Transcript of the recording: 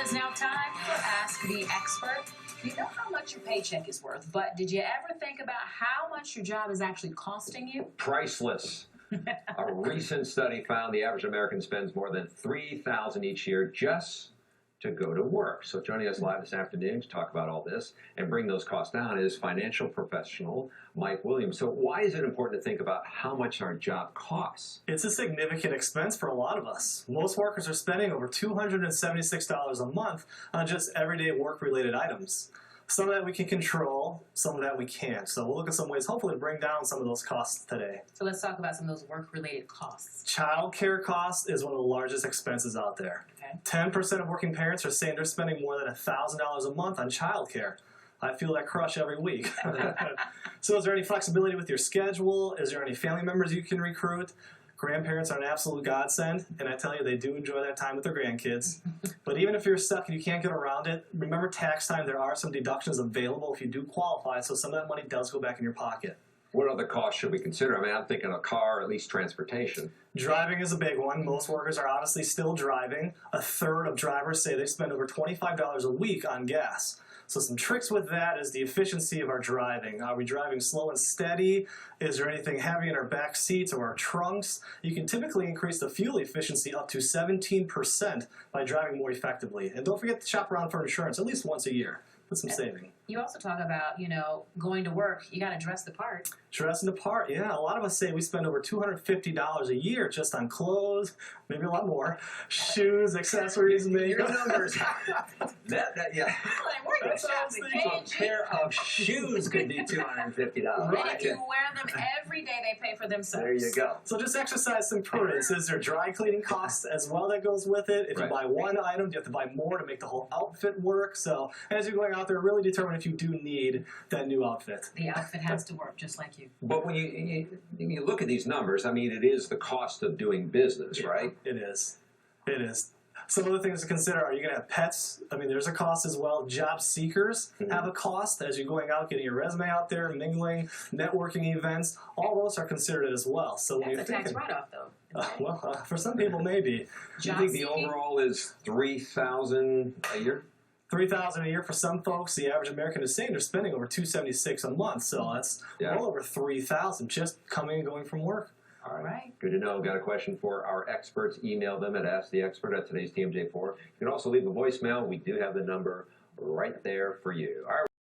is now time for Ask the Expert. You know how much your paycheck is worth, but did you ever think about how much your job is actually costing you? Priceless. A recent study found the average American spends more than $3,000 each year just to go to work. So joining us live this afternoon to talk about all this and bring those costs down is financial professional Mike Williams. So why is it important to think about how much our job costs? It's a significant expense for a lot of us. Most workers are spending over $276 a month on just everyday work-related items. Some of that we can control, some of that we can't. So we'll look at some ways, hopefully, to bring down some of those costs today. So let's talk about some of those work-related costs. Child care costs is one of the largest expenses out there. Okay. 10% of working parents are saying they're spending more than $1,000 a month on child care. I feel that crush every week. So is there any flexibility with your schedule? Is there any family members you can recruit? Grandparents are an absolute godsend, and I tell you, they do enjoy that time with their grandkids. But even if you're stuck and you can't get around it, remember tax time. There are some deductions available if you do qualify, so some of that money does go back in your pocket. What other costs should we consider? I mean, I'm thinking a car, or at least transportation. Driving is a big one. Most workers are honestly still driving. A third of drivers say they spend over $25 a week on gas. So some tricks with that is the efficiency of our driving. Are we driving slow and steady? Is there anything heavy in our back seats or our trunks? You can typically increase the fuel efficiency up to 17% by driving more effectively. And don't forget to shop around for insurance at least once a year. Put some saving. You also talk about, going to work. You got to dress the part. Dressing the part, yeah. A lot of us say we spend over $250 a year just on clothes, maybe a lot more, shoes, accessories, makeup. Your numbers. Yeah. Like, where you shopping? A pair of shoes could be $250. And if you wear them every day, they pay for themselves. There you go. So just exercise some prudence. Is there dry cleaning costs as well that goes with it? If you buy one item, do you have to buy more to make the whole outfit work? So as you're going out there, really determine if you do need that new outfit. The outfit has to work just like you. But when you look at these numbers, I mean, it is the cost of doing business, right? It is. It is. Some other things to consider, are you going to have pets? I mean, there's a cost as well. Job seekers have a cost as you're going out, getting your resume out there, mingling, networking events. All those are considered as well. So when That's a tax write-off, though. For some people, maybe. Do you think the overall is $3,000 a year? $3,000 a year for some folks. The average American is saying they're spending over $276 a month. So that's well over $3,000 just coming and going from work. All right. Good to know. Got a question for our experts? Email them at AskTheExpert at today's TMJ4. You can also leave a voicemail. We do have the number right there for you. All right.